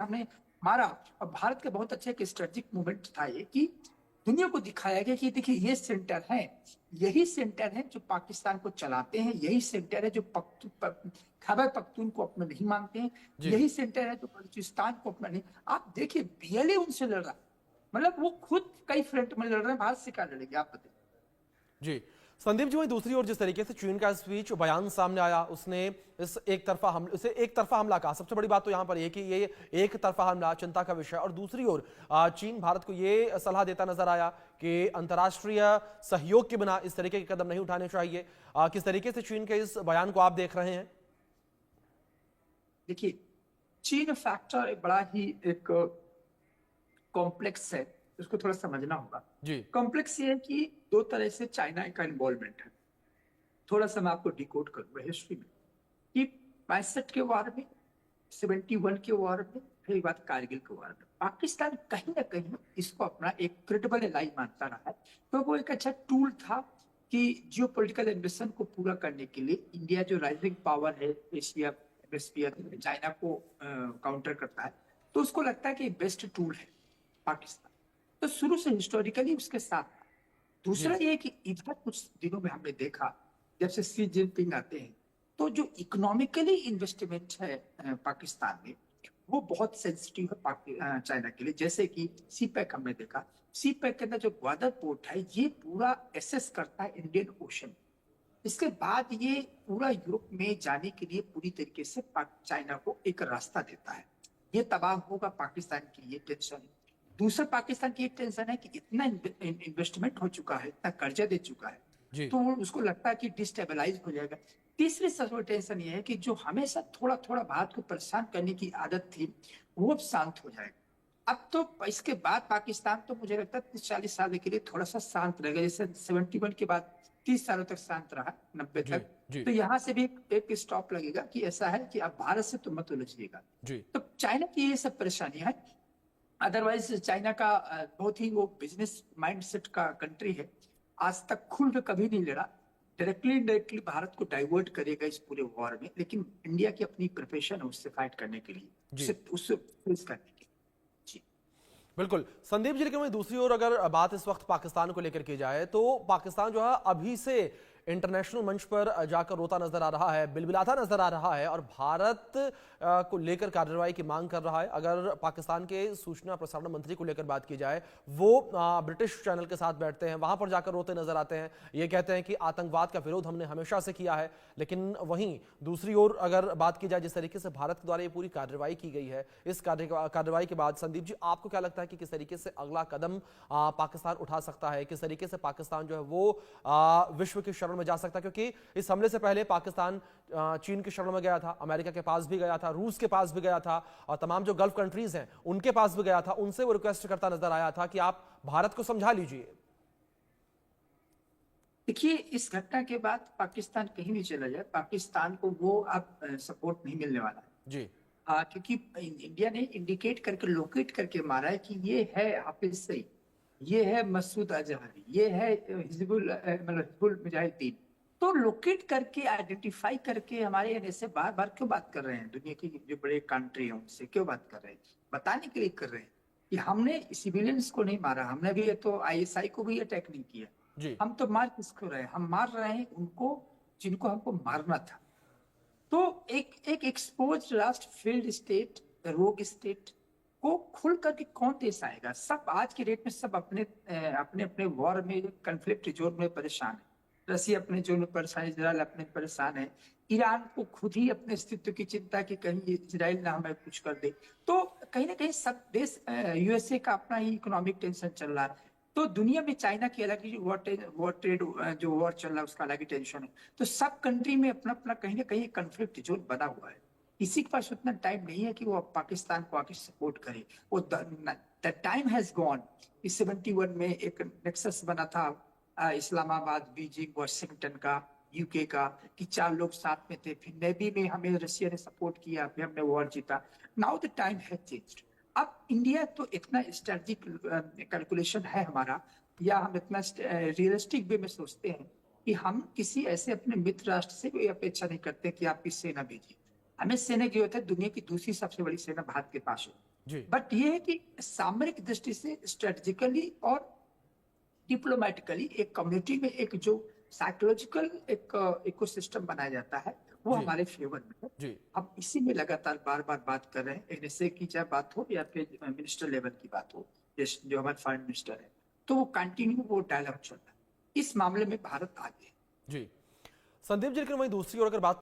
हमने मारा। और भारत का बहुत अच्छा एक स्ट्रेटेजिक मूवमेंट था ये कि दुनिया को दिखाया गया कि देखिए ये सेंटर है, यही सेंटर है जो पाकिस्तान को चलाते हैं, यही सेंटर है जो खैबर पख्तून को अपना नहीं मानते हैं, जी यही सेंटर है जो बलूचिस्तान को अपना नहीं। आप देखिए बीएलए उनसे लड़ रहा है, मतलब वो खुद कई फ्रंट में लड़ रहे हैं, भारत से क्या लड़ेंगे आप बताइए। जी। संदीप जी, वहीं दूसरी ओर जिस तरीके से चीन का स्पीच बयान सामने आया, उसने इस एक तरफा हमला कहा। सबसे बड़ी बात तो यहां पर यह कि ये एक तरफा हमला चिंता का विषय, और दूसरी ओर चीन भारत को ये सलाह देता नजर आया कि अंतर्राष्ट्रीय सहयोग के बिना इस तरीके के कदम नहीं उठाने चाहिए। किस तरीके से चीन के इस बयान को आप देख रहे हैं? देखिए चीन फैक्टर एक बड़ा ही एक कॉम्प्लेक्स है, उसको थोड़ा समझना होगा। जी कॉम्प्लेक्स ये है कि दो तरह से चाइना का इन्वॉल्वमेंट है। थोड़ा सा मैं आपको डिकोड करूंगा हिस्ट्री में कि 65 के वार में, 71 के वार में, फिर एक बात कारगिल के वार में, पाकिस्तान कहीं ना कहीं इसको अपना एक क्रेडिबल एलाई मानता रहा है। तो वो एक अच्छा टूल था कि जियो पोलिटिकल एम्बिशन को पूरा करने के लिए इंडिया जो राइजिंग पावर है एशिया हेमिस्फीयर, चाइना को काउंटर करता है, तो उसको लगता है कि बेस्ट टूल है पाकिस्तान। तो शुरू से हिस्टोरिकली उसके साथ था। जी दूसरा ये कि इधर कुछ दिनों में हमने देखा जब से शी जिनपिंग आते हैं, तो जो इकोनॉमिकली इन्वेस्टमेंट है पाकिस्तान में, वो बहुत सेंसिटिव है चाइना के लिए। जैसे कि सी पैक हमने देखा, सी पैक के अंदर जो ग्वादर पोर्ट है ये पूरा एसेस करता है इंडियन ओशन। इसके बाद ये पूरा यूरोप में जाने के लिए पूरी तरीके से चाइना को एक रास्ता देता है। ये तबाह होगा पाकिस्तान की, ये टेंशन है। दूसरा पाकिस्तान की एक टेंशन है कि इतना इन्वेस्टमेंट हो चुका है, इतना कर्जा दे चुका है, जी तो उसको लगता है कि डिस्टेबलाइज हो जाएगा। तीसरी सबसे बड़ी टेंशन ये है कि जो हमेशा थोड़ा थोड़ा भारत को परेशान करने की आदत थी, वो अब शांत हो जाएगा। अब तो इसके बाद पाकिस्तान तो मुझे लगता है 30-40 साल के लिए थोड़ा सा शांत रहेगा, जैसे 71 के बाद 30 सालों तक शांत रहा, 90 जी तक। जी तो यहां से भी एक स्टॉप लगेगा कि ऐसा है कि आप भारत से तो मत उलझिएगा। जी तो चाइना की ये सब परेशानियां है। अदरवाइज चाइना का बहुत ही वो बिजनेस माइंडसेट का कंट्री है। आज तक खुल के कभी नहीं लड़ा, डायरेक्टली इनडायरेक्टली भारत को डाइवर्ट करेगा इस पूरे वॉर में, लेकिन इंडिया की अपनी प्रिपरेशन है उससे फाइट करने के लिए, जी उससे फेस करने के लिए। जी। बिल्कुल संदीप जी, लेकिन वहीं दूसरी ओर अगर बात इस वक्त पाकिस्तान को लेकर की जाए, तो पाकिस्तान जो है अभी से इंटरनेशनल मंच पर जाकर रोता नजर आ रहा है, बिलबिलाता नजर आ रहा है, और भारत को लेकर कार्रवाई की मांग कर रहा है। अगर पाकिस्तान के सूचना प्रसारण मंत्री को लेकर बात की जाए, वो ब्रिटिश चैनल के साथ बैठते हैं, वहां पर जाकर रोते नजर आते हैं, ये कहते हैं कि आतंकवाद का विरोध हमने हमेशा से किया है। लेकिन वहीं दूसरी ओर अगर बात की जाए, जिस तरीके से भारत के द्वारा ये पूरी कार्रवाई की गई है, इस कार्रवाई के बाद संदीप जी, आपको क्या लगता है कि किस तरीके से अगला कदम पाकिस्तान उठा सकता है? किस तरीके से पाकिस्तान जो है वो विश्व की शरण में जा सकता है? क्योंकि इस हमले से पहले पाकिस्तान चीन की शरण में गया था, अमेरिका के पास भी गया था, रूस के पास भी गया था, और तमाम जो गल्फ कंट्रीज हैं उनके पास भी गया था। उनसे वो रिक्वेस्ट करता नजर आया था कि आप भारत को समझा लीजिए। देखिए इस घटना के बाद पाकिस्तान कहीं भी चला जाए, पाकिस्तान को वो अब सपोर्ट नहीं मिलने वाला है। जी क्योंकि इंडिया ने इंडिकेट करके लोकेट करके मारा है कि ये है हाफिज सईद, ये है मसूद अजहर, ये है मतलब हिजबुल मुजाहिदीन। तो लोकेट करके आइडेंटिफाई करके हमारे एनएस से बार बार क्यों बात कर रहे हैं, दुनिया की जो बड़े कंट्री हैं उनसे क्यों बात कर रहे हैं? बताने के लिए कर रहे हैं कि हमने सिविलियंस को नहीं मारा, हमने भी ये तो आईएसआई को भी अटैक नहीं किया। जी हम तो मार किसको रहे हैं? हम मार रहे हैं उनको जिनको हमको मारना था। तो एक एक एक्सपोज राष्ट्र, फील्ड स्टेट, रोग स्टेट को खुल करके कौन देश आएगा? सब आज के डेट में सब अपने अपने अपने वॉर में, कंफ्लिक्ट जोन में परेशान है। रसिया अपने जोन में परेशान है, इजराइल अपने परेशान है, ईरान को खुद ही अपने अस्तित्व की चिंता कि कहीं इजराइल ना हमें कुछ कर दे। तो कहीं ना कहीं सब देश, यूएसए का अपना ही इकोनॉमिक टेंशन चल रहा है। तो दुनिया में चाइना की अलग ही वॉर ट्रेड जो वॉर चल रहा है उसका अलग ही टेंशन है। तो सब कंट्री में अपना अपना कहीं ना कहीं कंफ्लिक्ट जोन बना हुआ है। किसी के पास उतना टाइम नहीं है कि वो पाकिस्तान को आके सपोर्ट करे। वो द टाइम हैज गॉन। इस 71 में एक नेक्सस बना था इस्लामाबाद, बीजिंग, वाशिंगटन का, यूके का, कि चार लोग साथ में थे, फिर नेवी में हमें रशिया ने सपोर्ट किया, फिर हमने वॉर जीता। Now the time has changed. अब इंडिया तो इतना स्ट्रेटेजिक कैलकुलेशन है हमारा, या हम इतना रियलिस्टिक वे में सोचते हैं कि हम किसी ऐसे अपने मित्र राष्ट्र से कोई अपेक्षा नहीं करते कि आप की सेना भेजिए। हमें सेना की जरूरत है, दुनिया की दूसरी सबसे बड़ी सेना भारत के पास है। जी बट ये है कि सामरिक दृष्टि से स्ट्रेटेजिकली और डिप्लोमेटिकली एक कम्युनिटी में एक जो साइकोलॉजिकल एक इकोसिस्टम बनाया जाता है वो जी हमारे फेवर में है। जी हम इसी में लगातार बार बार बात कर रहे हैं, एनएसए की चाहे बात हो या फिर मिनिस्टर लेवल की बात हो, जो हमारे फॉरेन मिनिस्टर है, तो वो कंटिन्यू वो डायलॉग चल रहा है। इस मामले में भारत आगे है। जी संदीप जी, लेकिन वहीं दूसरी ओर अगर बात